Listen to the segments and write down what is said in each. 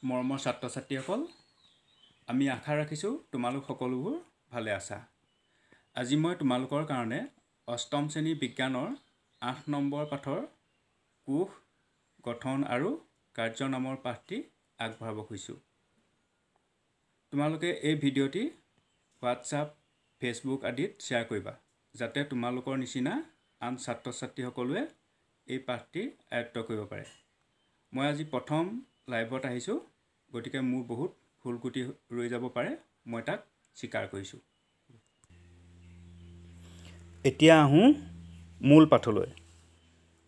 মৰমৰ ছাত্ৰ ছাত্ৰীসকল, আমি আশা ৰাখিছোঁ তোমালোক সকলোবোৰ ভালে আছা। আজি মই তোমালোকৰ কাৰণে অষ্টম শ্ৰেণী বিজ্ঞানৰ 8 নম্বৰ পাঠৰ কোষ, গঠন আৰু কাৰ্য নামৰ পাঠটি আগবঢ়াব খুজিছোঁ। তোমালোকে এই ভিডিঅ'টি হোৱাটছআপ, ফেচবুক আদিত শ্বেয়াৰ কৰিবা, যাতে তোমালোকৰ নিচিনা আন ছাত্ৰ ছাত্ৰীসকলে এই পাঠটি আয়ত্ব কৰিব পাৰে। মই আজি প্ৰথম লাইভত আহিছোঁ, গতিকে মোৰ বহুত ভুল ত্ৰুটি ৰৈ যাব পাৰে, মই তাক স্বীকাৰ কৰিছোঁ। এতিয়া আহোঁ মূল পাঠলৈ।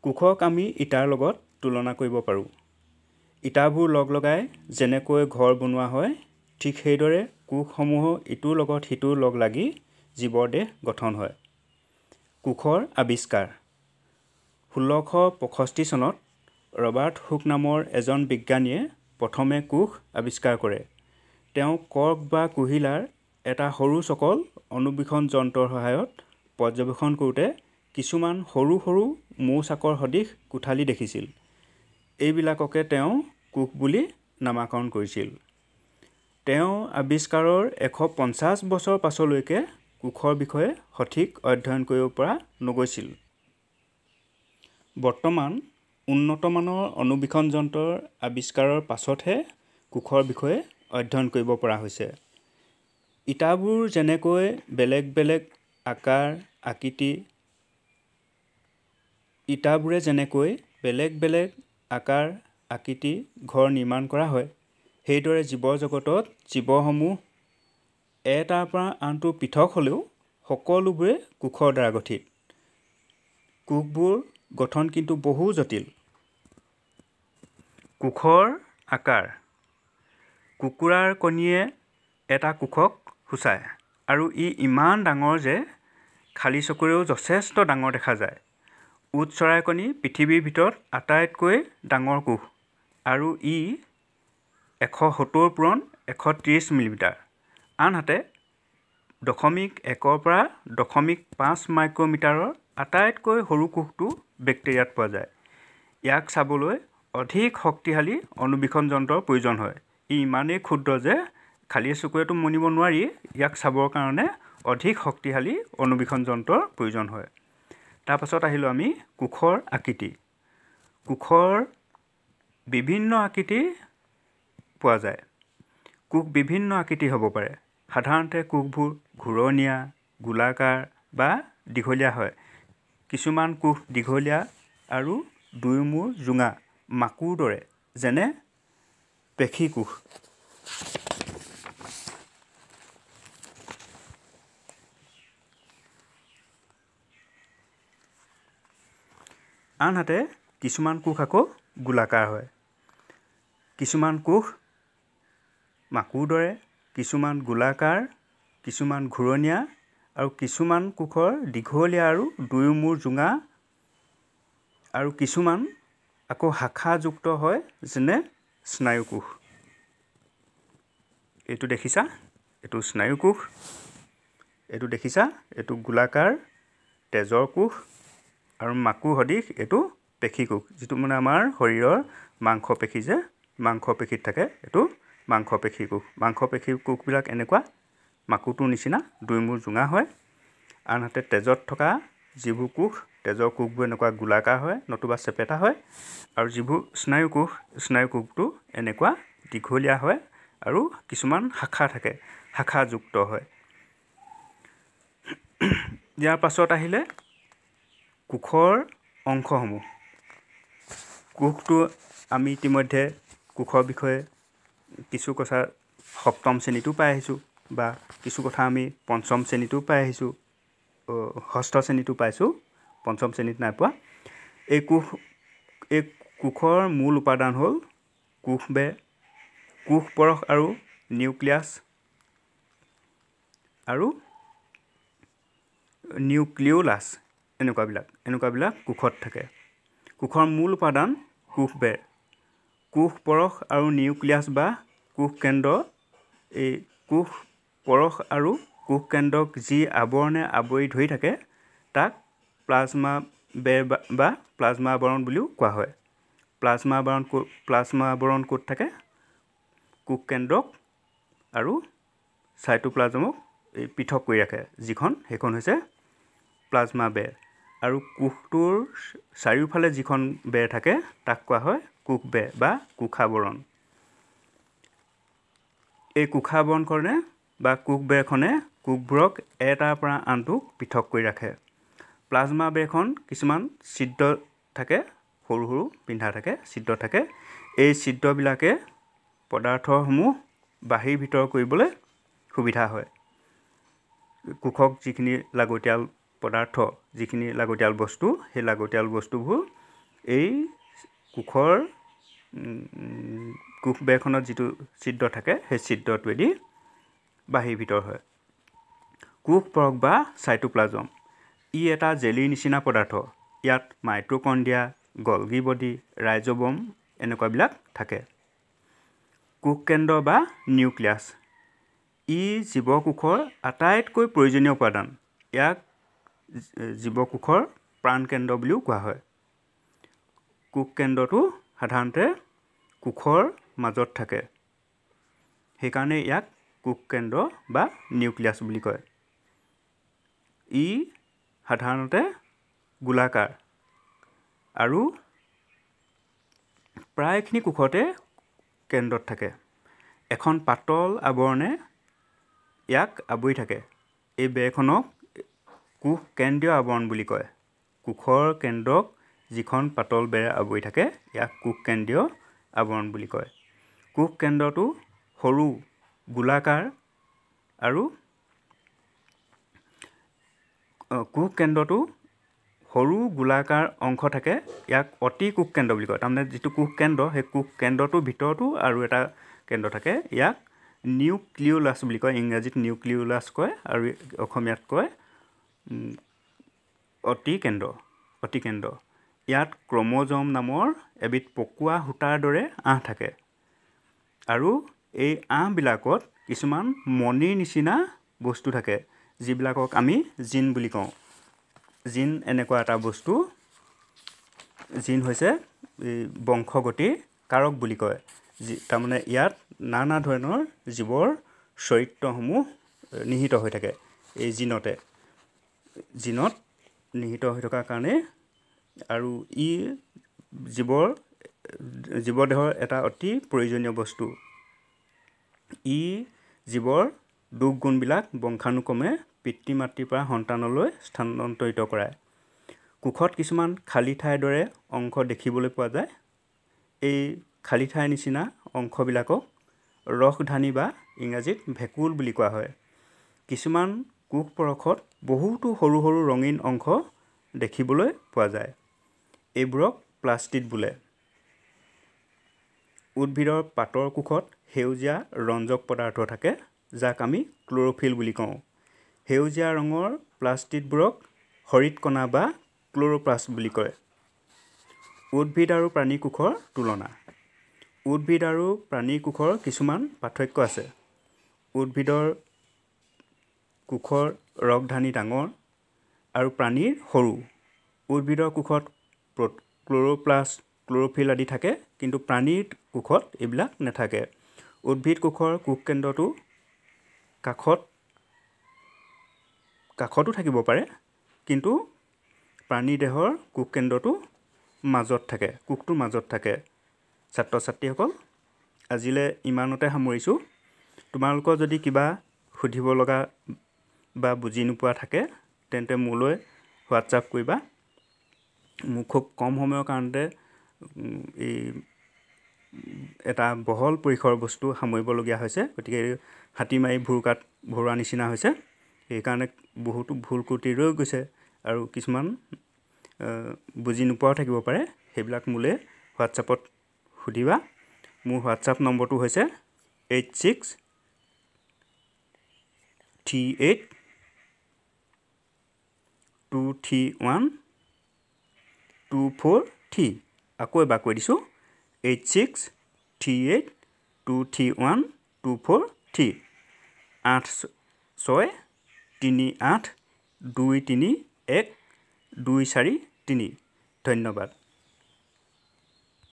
কোষক আমি ইটাৰ লগত তুলনা কৰিব পাৰোঁ। ইটাবোৰ লগ লগাই যেনেকৈ ঘৰ বনোৱা হয়, ঠিক সেইদৰে কোষসমূহো ইটোৰ লগত সিটোৰ লগ লাগি জীৱৰ দেহ গঠন হয়। কোষৰ আৱিষ্কাৰ 1665 চনত ৰবাৰ্ট হুক নামৰ এজন বিজ্ঞানীয়ে প্ৰথমে কোষ আৱিষ্কাৰ কৰে। তেওঁ কৰ্ক বা কুহিলাৰ এটা সৰু চকল অণুবীক্ষণ যন্ত্ৰৰ সহায়ত পৰ্যবেক্ষণ কৰোঁতে কিছুমান সৰু সৰু মৌচাকৰ সদৃশ কোঠালি দেখিছিল। এইবিলাককে তেওঁ কোষ বুলি নামাকৰণ কৰিছিল। তেওঁ আৱিষ্কাৰৰ 150 বছৰ পাছলৈকে কোষৰ বিষয়ে সঠিক অধ্যয়ন কৰিব পৰা নগৈছিল। বৰ্তমান উন্নতমানৰ অণুবীক্ষণ যন্ত্ৰৰ আৱিষ্কাৰৰ পাছতহে কোষৰ বিষয়ে অধ্যয়ন কৰিব পৰা হৈছে। ইটাবোৰ যেনেকৈ বেলেগ বেলেগ আকাৰ আকৃতি ঘৰ নিৰ্মাণ কৰা হয়, সেইদৰে জীৱ জগতত জীৱসমূহ এটাৰ পৰা আনটো পৃথক হ'লেও সকলোবোৰে কোষৰ দ্বাৰা গঠিত। কোষবোৰ গঠন কিন্তু বহু জটিল। কোষৰ আকাৰ কুকুৰাৰ কণীয়ে এটা কোষক সূচায়, আৰু ই ইমান ডাঙৰ যে খালী চকুৰেও যথেষ্ট ডাঙৰ দেখা যায়। উট চৰাইৰ কণী পৃথিৱীৰ ভিতৰত আটাইতকৈ ডাঙৰ কোষ, আৰু ই 170 × 130 মিলিমিটাৰ। আনহাতে 0.1 পৰা 0.5 মাইক্ৰমিটাৰৰ আটাইতকৈ সৰু কোষটো বেক্টেৰিয়াত পোৱা যায়। ইয়াক চাবলৈ অধিক শক্তিশালী অণুবীক্ষণ যন্ত্ৰৰ প্ৰয়োজন হয়। ই ইমানেই ক্ষুদ্ৰ যে খালী চকুৰেতো মনিব নোৱাৰি, ইয়াক চাবৰ কাৰণে অধিক শক্তিশালী অণুবীক্ষণ যন্ত্ৰৰ প্ৰয়োজন হয়। তাৰপাছত আহিলোঁ আমি কোষৰ আকৃতি। কোষৰ বিভিন্ন আকৃতি পোৱা যায়। কোষ বিভিন্ন আকৃতি হ'ব পাৰে। সাধাৰণতে কোষবোৰ ঘূৰণীয়া, গোলাকাৰ বা দীঘলীয়া হয়। কিছুমান কোষ দীঘলীয়া আৰু দুয়ো-মূৰ জোঙা, মাকুৰ দৰে, যেনে পেশী কোষ। আনহাতে কিছুমান কোষ আকৌ গোলাকাৰ হয়। কিছুমান কোষ মাকুৰ দৰে, কিছুমান গোলাকাৰ, কিছুমান ঘূৰণীয়া, আৰু কিছুমান কোষৰ দীঘলীয়া আৰু দুয়ো-মূৰ জোঙা, আৰু কিছুমান আকৌ শাখাযুক্ত হয়, যেনে স্নায়ু কোষ। এইটো দেখিছা, এইটো স্নায়ু কোষ। এইটো দেখিছা, এইটো গোলাকাৰ তেজৰ কোষ, আৰু মাকুৰ সদৃশ এইটো পেশী কোষ, যিটো মানে আমাৰ শৰীৰৰ মাংসপেশী যে মাংসপেশীত থাকে, এইটো মাংসপেশী কোষ। মাংসপেশীৰ কোষবিলাক এনেকুৱা মাকুৰটোৰ নিচিনা দুয়ো-মূৰ জোঙা হয়। আনহাতে তেজত থকা যিবোৰ কোষ, তেজৰ কোষবোৰ এনেকুৱা গোলাকাৰ হয়, নতুবা চেপেটা হয়, আৰু যিবোৰ স্নায়ু কোষটো এনেকুৱা দীঘলীয়া হয়, আৰু কিছুমান শাখা থাকে, শাখাযুক্ত হয়। ইয়াৰ পাছত আহিলে কোষৰ অংশসমূহ। কোষটো আমি ইতিমধ্যে কোষৰ বিষয়ে কিছু কথা সপ্তম শ্ৰেণীতো পাই আহিছোঁ, বা কিছু কথা আমি পঞ্চম শ্ৰেণীতো পাই আহিছোঁ, ষষ্ঠ শ্ৰেণীতো পাইছোঁ, পঞ্চম শ্ৰেণীত নাই পোৱা। এই কোষৰ মূল উপাদান হ'ল কোষবেৰ, কোষ পৰশ আৰু নিউক্লিয়াছ, আৰু নিউক্লিওলাছ, এনেকুৱাবিলাক কোষত থাকে। কোষৰ মূল উপাদান কোষবেৰ, কোষ পৰশ আৰু নিউক্লিয়াছ বা কোষ কেন্দ্ৰ। এই কোষ পৰশ আৰু কোষ কেন্দ্ৰক যি আৱৰণে আৱৰি ধৰি থাকে, তাক প্লাজমা বেৰ বা প্লাজমা আৱৰণ বুলিও কোৱা হয়। প্লাজমা আৱৰণ ক'ত থাকে? কোষ কেন্দ্ৰক আৰু সাইটোপ্লাজমক পৃথক কৰি ৰাখে, সেইখন হৈছে প্লাজমা বেৰ। আৰু কোষটোৰ চাৰিওফালে যিখন বেৰ থাকে তাক কোৱা হয় কোষ বেৰ বা কোষাবৰণ। এই কোষাবৰণখনে বা কোষ বেৰখনে কোষবোৰক এটাৰ পৰা আনটোক পৃথক কৰি ৰাখে। প্লাজমা বেৰখন কিছুমান ছিদ্ৰ থাকে, সৰু সৰু পিন্ধা থাকে, ছিদ্ৰ থাকে। এই ছিদ্ৰবিলাকে পদাৰ্থসমূহ বাহিৰ ভিতৰ কৰিবলৈ সুবিধা হয়। কোষক যিখিনি লাগতিয়াল পদাৰ্থ, যিখিনি লাগতিয়াল বস্তু, সেই লাগতিয়াল বস্তুবোৰ এই কোষ বেৰখনত যিটো ছিদ্ৰ থাকে সেই ছিদ্ৰটোৱেদি বাহিৰ ভিতৰ হয়। কোষ পৰক বা সাইটোপ্লাজম ই এটা জেলিৰ নিচিনা পদাৰ্থ। ইয়াত মাইট্ৰকণ্ড্ৰিয়া, গলগি বডি, ৰাইজ'বম এনেকুৱাবিলাক থাকে। কোষ কেন্দ্ৰ বা নিউক্লিয়াছ ই জীৱকোষৰ আটাইতকৈ প্ৰয়োজনীয় উপাদান। ইয়াক জীৱকোষৰ প্ৰাণকেন্দ্ৰ বুলিও কোৱা হয়। কোষ কেন্দ্ৰটো সাধাৰণতে কোষৰ মাজত থাকে, সেইকাৰণে ইয়াক কোষ কেন্দ্ৰ বা নিউক্লিয়াছ বুলি কয়। ই সাধাৰণতে গোলাকাৰ আৰু প্ৰায়খিনি কোষতে কেন্দ্ৰত থাকে। এখন পাতল আৱৰণে ইয়াক আৱৰি থাকে। এই বেৰখনক কোষ কেন্দ্ৰীয় আৱৰণ বুলি কয়। কোষৰ কেন্দ্ৰক যিখন পাতল বেৰে আৱৰি থাকে ইয়াক কোষ কেন্দ্ৰীয় আৱৰণ বুলি কয়। কোষ কেন্দ্ৰটো সৰু গোলাকাৰ আৰু কোষ কেন্দ্ৰটো সৰু গোলাকাৰ অংশ থাকে, ইয়াক অতি কোষ কেন্দ্ৰ বুলি কয়। তাৰমানে যিটো কোষ কেন্দ্ৰ সেই কোষ কেন্দ্ৰটোৰ ভিতৰতো আৰু এটা কেন্দ্ৰ থাকে, ইয়াক নিউক্লিওলাছ বুলি কয়। ইংৰাজীত নিউক্লিওলাছ কয় আৰু অসমীয়াত কয় অতি কেন্দ্ৰ। ইয়াত ক্ৰম'জম নামৰ এবিধ পকোৱা সূতাৰ দৰে আঁহ থাকে আৰু এই আঁহবিলাকত কিছুমান মণিৰ নিচিনা বস্তু থাকে, যিবিলাকক আমি জিন বুলি কওঁ। জিন এনেকুৱা এটা বস্তু, জিন হৈছে বংশগতিৰ কাৰক বুলি কয়। তাৰমানে ইয়াত নানা ধৰণৰ জীৱৰ চৰিত্ৰসমূহ নিহিত হৈ থাকে এই জিনত নিহিত হৈ থকাৰ কাৰণে, আৰু ই জীৱদেহৰ এটা অতি প্ৰয়োজনীয় বস্তু। ই জীৱৰ দোষ গুণবিলাক বংশানুক্ৰমে পিতৃ মাতৃৰ পৰা সন্তানলৈ স্থানান্তৰিত কৰায়। কোষত কিছুমান খালী ঠাইৰ দৰে অংশ দেখিবলৈ পোৱা যায়। এই খালী ঠাইৰ নিচিনা অংশবিলাকক ৰসধানী বা ইংৰাজীত ভেকুল বুলি কোৱা হয়। কিছুমান কোষ পৰশত বহুতো সৰু সৰু ৰঙীন অংশ দেখিবলৈ পোৱা যায়। এইবোৰক প্লাষ্টিড বোলে। উদ্ভিদৰ পাতৰ কোষত সেউজীয়া ৰঞ্জক পদাৰ্থ থাকে, যাক আমি ক্ল'ৰ'ফিল বুলি কওঁ। সেউজীয়া ৰঙৰ প্লাষ্টিডবোৰক হৰিতকণা বা ক্ল'ৰ'প্লাষ্ট বুলি কয়। উদ্ভিদ আৰু প্ৰাণী কোষৰ তুলনা। উদ্ভিদ আৰু প্ৰাণী কোষৰ কিছুমান পাৰ্থক্য আছে। উদ্ভিদৰ কোষৰ ৰসধানী ডাঙৰ আৰু প্ৰাণীৰ সৰু। উদ্ভিদৰ কোষত ক্ল'ৰ'প্লাষ্ট, ক্ল'ৰ'ফিল আদি থাকে, কিন্তু প্ৰাণীৰ কোষত এইবিলাক নাথাকে। উদ্ভিদ কোষৰ কোষ কেন্দ্ৰটো কাষতো থাকিব পাৰে, কিন্তু প্ৰাণী দেহৰ কোষ কেন্দ্ৰটো কোষটোৰ মাজত থাকে। ছাত্ৰ ছাত্ৰীসকল, আজিলৈ ইমানতে সামৰিছোঁ। তোমালোকৰ যদি কিবা সুধিব লগা বা বুজি নোপোৱা থাকে তেন্তে মোলৈ হোৱাটছআপ কৰিবা। মোৰ খুব কম সময়ৰ কাৰণতে এটা বহল পৰিসৰ বস্তু সামৰিবলগীয়া হৈছে, গতিকে হাতী মাৰি ভুৰুকাত ভৰোৱা নিচিনা হৈছে। সেইকাৰণে বহুতো ভুল ক্ৰুটি ৰৈ গৈছে আৰু কিছুমান বুজি নোপোৱাও থাকিব পাৰে। সেইবিলাক মোলৈ হোৱাটছআপত সুধিবা। মোৰ হোৱাটছআপ নম্বৰটো হৈছে 8638231243। আকৌ এবাৰ কৈ দিছোঁ, 8638231243। 8638231243। ধন্যবাদ।